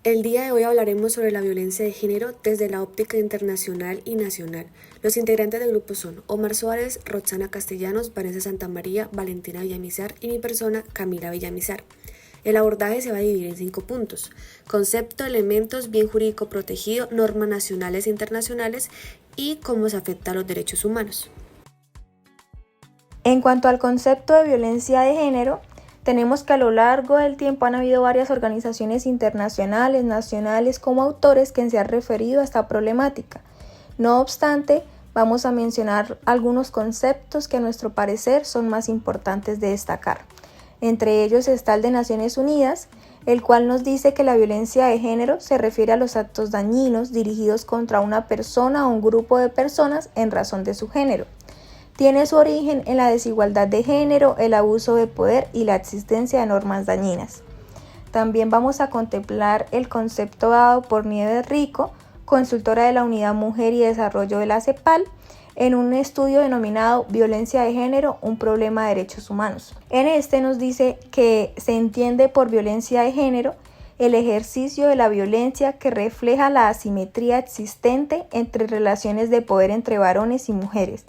El día de hoy hablaremos sobre la violencia de género desde la óptica internacional y nacional. Los integrantes del grupo son Omar Suárez, Roxana Castellanos, Vanessa Santamaría, Valentina Villamizar y mi persona, Camila Villamizar. El abordaje se va a dividir en 5 puntos: concepto, elementos, bien jurídico protegido, normas nacionales e internacionales y cómo se afecta a los derechos humanos. En cuanto al concepto de violencia de género, tenemos que a lo largo del tiempo han habido varias organizaciones internacionales, nacionales, como autores que se han referido a esta problemática. No obstante, vamos a mencionar algunos conceptos que a nuestro parecer son más importantes de destacar. Entre ellos está el de Naciones Unidas, el cual nos dice que la violencia de género se refiere a los actos dañinos dirigidos contra una persona o un grupo de personas en razón de su género. Tiene su origen en la desigualdad de género, el abuso de poder y la existencia de normas dañinas. También vamos a contemplar el concepto dado por Nieves Rico, consultora de la Unidad Mujer y Desarrollo de la CEPAL, en un estudio denominado Violencia de Género, un problema de derechos humanos. En este nos dice que se entiende por violencia de género el ejercicio de la violencia que refleja la asimetría existente entre relaciones de poder entre varones y mujeres,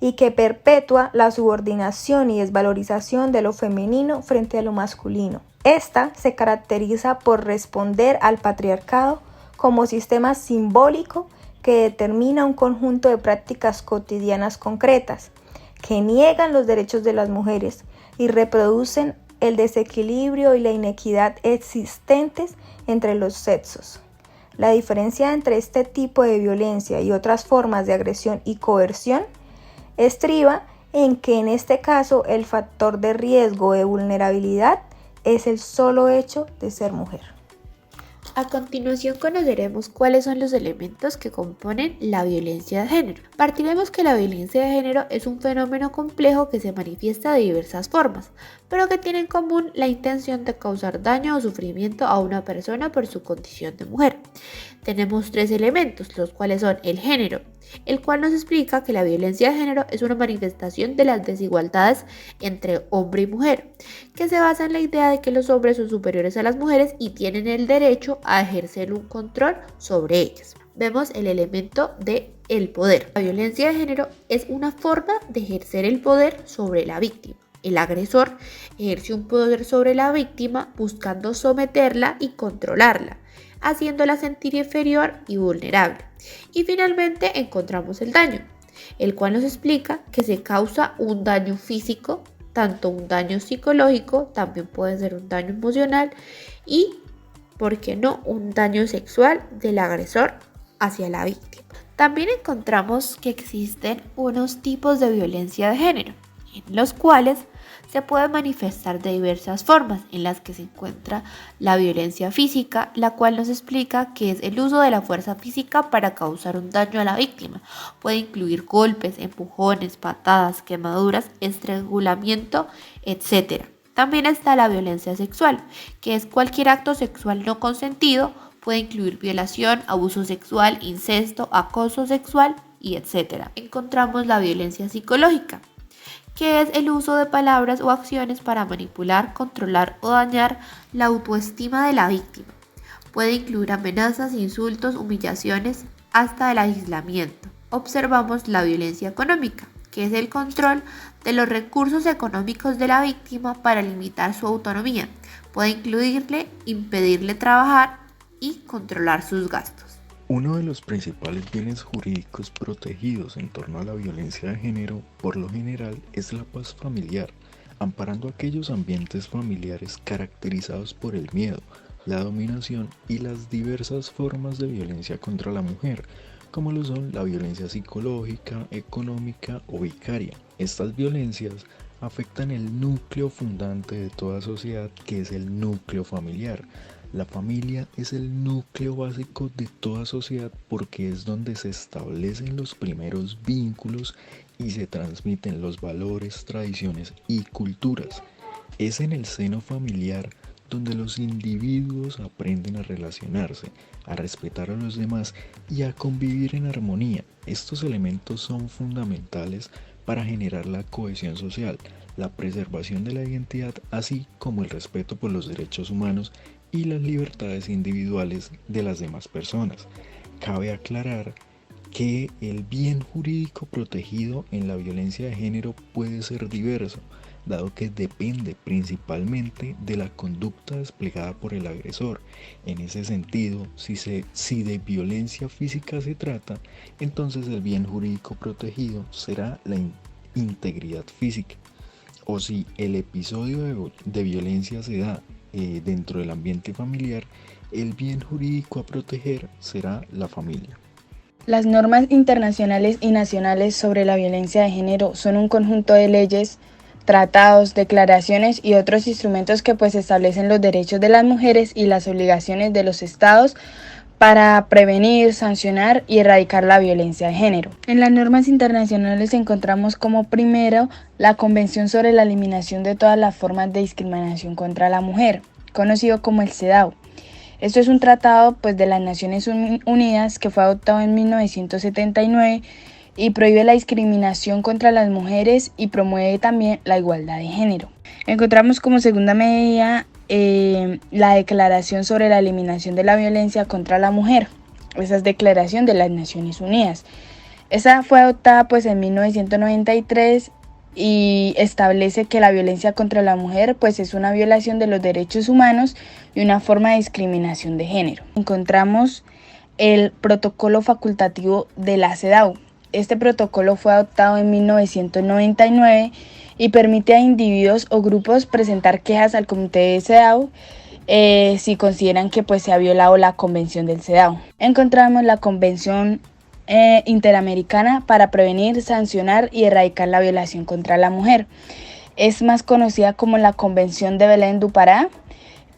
y que perpetúa la subordinación y desvalorización de lo femenino frente a lo masculino. Esta se caracteriza por responder al patriarcado como sistema simbólico que determina un conjunto de prácticas cotidianas concretas, que niegan los derechos de las mujeres y reproducen el desequilibrio y la inequidad existentes entre los sexos. La diferencia entre este tipo de violencia y otras formas de agresión y coerción estriba en que en este caso el factor de riesgo de vulnerabilidad es el solo hecho de ser mujer. A continuación conoceremos cuáles son los elementos que componen la violencia de género. Partiremos que la violencia de género es un fenómeno complejo que se manifiesta de diversas formas, pero que tiene en común la intención de causar daño o sufrimiento a una persona por su condición de mujer. Tenemos 3 elementos, los cuales son el género, el cual nos explica que la violencia de género es una manifestación de las desigualdades entre hombre y mujer, que se basa en la idea de que los hombres son superiores a las mujeres y tienen el derecho a ejercer un control sobre ellas. Vemos el elemento de el poder. La violencia de género es una forma de ejercer el poder sobre la víctima. El agresor ejerce un poder sobre la víctima buscando someterla y controlarla, haciéndola sentir inferior y vulnerable. Y finalmente encontramos el daño, el cual nos explica que se causa un daño físico, tanto un daño psicológico, también puede ser un daño emocional y, ¿por qué no?, un daño sexual del agresor hacia la víctima. También encontramos que existen unos tipos de violencia de género, en los cuales se puede manifestar de diversas formas, en las que se encuentra la violencia física, la cual nos explica que es el uso de la fuerza física para causar un daño a la víctima. Puede incluir golpes, empujones, patadas, quemaduras, estrangulamiento, etc. También está la violencia sexual, que es cualquier acto sexual no consentido. Puede incluir violación, abuso sexual, incesto, acoso sexual y etc. Encontramos la violencia psicológica, que es el uso de palabras o acciones para manipular, controlar o dañar la autoestima de la víctima. Puede incluir amenazas, insultos, humillaciones, hasta el aislamiento. Observamos la violencia económica, que es el control de los recursos económicos de la víctima para limitar su autonomía. Puede incluirle, impedirle trabajar y controlar sus gastos. Uno de los principales bienes jurídicos protegidos en torno a la violencia de género, por lo general, es la paz familiar, amparando aquellos ambientes familiares caracterizados por el miedo, la dominación y las diversas formas de violencia contra la mujer, como lo son la violencia psicológica, económica o vicaria. Estas violencias afectan el núcleo fundante de toda sociedad, que es el núcleo familiar. La familia es el núcleo básico de toda sociedad porque es donde se establecen los primeros vínculos y se transmiten los valores, tradiciones y culturas. Es en el seno familiar donde los individuos aprenden a relacionarse, a respetar a los demás y a convivir en armonía. Estos elementos son fundamentales para generar la cohesión social, la preservación de la identidad, así como el respeto por los derechos humanos y las libertades individuales de las demás personas. Cabe aclarar que el bien jurídico protegido en la violencia de género puede ser diverso, dado que depende principalmente de la conducta desplegada por el agresor. En ese sentido, si de violencia física se trata, entonces el bien jurídico protegido será la integridad física. O si el episodio de violencia se da dentro del ambiente familiar, el bien jurídico a proteger será la familia. Las normas internacionales y nacionales sobre la violencia de género son un conjunto de leyes, tratados, declaraciones y otros instrumentos que establecen los derechos de las mujeres y las obligaciones de los estados para prevenir, sancionar y erradicar la violencia de género. En las normas internacionales encontramos como primero la Convención sobre la Eliminación de todas las formas de discriminación contra la mujer, conocido como el CEDAW. Esto es un tratado de las Naciones Unidas que fue adoptado en 1979 y prohíbe la discriminación contra las mujeres y promueve también la igualdad de género. Encontramos como segunda medida la Declaración sobre la Eliminación de la Violencia contra la Mujer. Esa es declaración de las Naciones Unidas. Esa fue adoptada en 1993 y establece que la violencia contra la mujer es una violación de los derechos humanos y una forma de discriminación de género. Encontramos el protocolo facultativo de la CEDAW. Este protocolo fue adoptado en 1999 y permite a individuos o grupos presentar quejas al comité de CEDAW si consideran que se ha violado la convención del CEDAW. Encontramos la Convención Interamericana para prevenir, sancionar y erradicar la violación contra la mujer. Es más conocida como la Convención de Belém do Pará.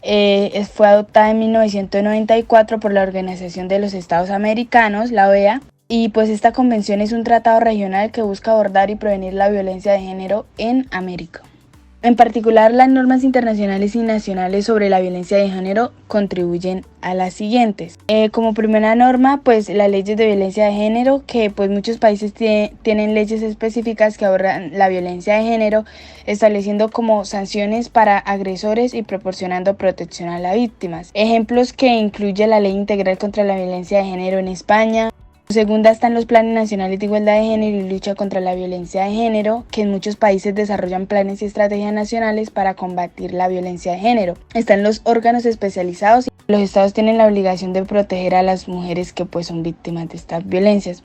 Fue adoptada en 1994 por la Organización de los Estados Americanos, la OEA, y esta convención es un tratado regional que busca abordar y prevenir la violencia de género en América. En particular, las normas internacionales y nacionales sobre la violencia de género contribuyen a las siguientes. Como primera norma, las leyes de violencia de género, que muchos países tienen leyes específicas que abordan la violencia de género, estableciendo como sanciones para agresores y proporcionando protección a las víctimas. Ejemplos que incluye la Ley Integral contra la Violencia de Género en España. Segunda están los planes nacionales de igualdad de género y lucha contra la violencia de género, que en muchos países desarrollan planes y estrategias nacionales para combatir la violencia de género. Están los órganos especializados y los estados tienen la obligación de proteger a las mujeres que son víctimas de estas violencias.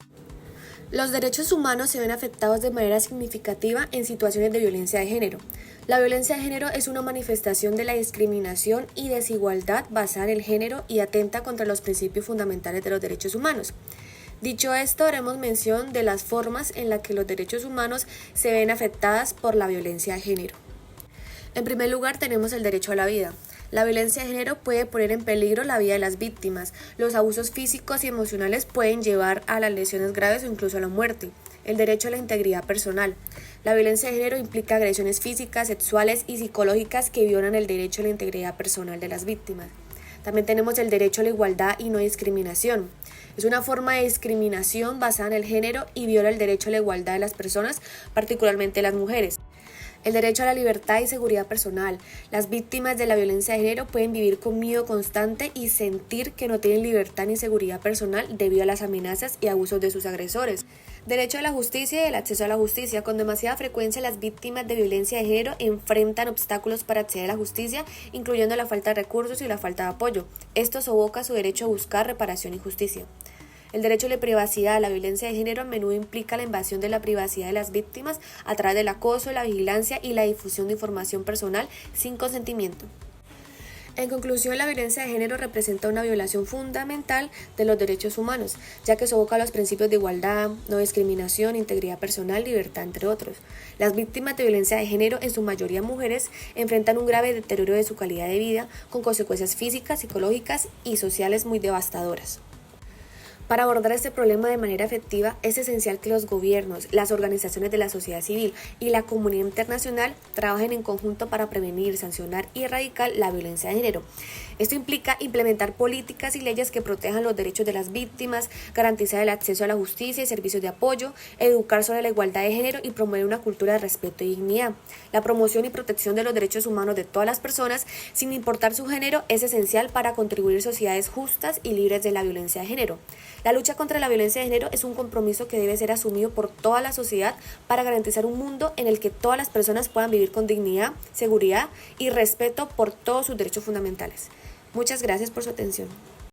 Los derechos humanos se ven afectados de manera significativa en situaciones de violencia de género. La violencia de género es una manifestación de la discriminación y desigualdad basada en el género y atenta contra los principios fundamentales de los derechos humanos. Dicho esto, haremos mención de las formas en las que los derechos humanos se ven afectadas por la violencia de género. En primer lugar, tenemos el derecho a la vida. La violencia de género puede poner en peligro la vida de las víctimas. Los abusos físicos y emocionales pueden llevar a las lesiones graves o incluso a la muerte. El derecho a la integridad personal. La violencia de género implica agresiones físicas, sexuales y psicológicas que violan el derecho a la integridad personal de las víctimas. También tenemos el derecho a la igualdad y no discriminación. Es una forma de discriminación basada en el género y viola el derecho a la igualdad de las personas, particularmente las mujeres. El derecho a la libertad y seguridad personal. Las víctimas de la violencia de género pueden vivir con miedo constante y sentir que no tienen libertad ni seguridad personal debido a las amenazas y abusos de sus agresores. Derecho a la justicia y el acceso a la justicia. Con demasiada frecuencia las víctimas de violencia de género enfrentan obstáculos para acceder a la justicia, incluyendo la falta de recursos y la falta de apoyo. Esto sofoca su derecho a buscar reparación y justicia. El derecho a la privacidad. La violencia de género a menudo implica la invasión de la privacidad de las víctimas a través del acoso, la vigilancia y la difusión de información personal sin consentimiento. En conclusión, la violencia de género representa una violación fundamental de los derechos humanos, ya que sofoca los principios de igualdad, no discriminación, integridad personal, libertad, entre otros. Las víctimas de violencia de género, en su mayoría mujeres, enfrentan un grave deterioro de su calidad de vida, con consecuencias físicas, psicológicas y sociales muy devastadoras. Para abordar este problema de manera efectiva, es esencial que los gobiernos, las organizaciones de la sociedad civil y la comunidad internacional trabajen en conjunto para prevenir, sancionar y erradicar la violencia de género. Esto implica implementar políticas y leyes que protejan los derechos de las víctimas, garantizar el acceso a la justicia y servicios de apoyo, educar sobre la igualdad de género y promover una cultura de respeto y dignidad. La promoción y protección de los derechos humanos de todas las personas, sin importar su género, es esencial para contribuir a sociedades justas y libres de la violencia de género. La lucha contra la violencia de género es un compromiso que debe ser asumido por toda la sociedad para garantizar un mundo en el que todas las personas puedan vivir con dignidad, seguridad y respeto por todos sus derechos fundamentales. Muchas gracias por su atención.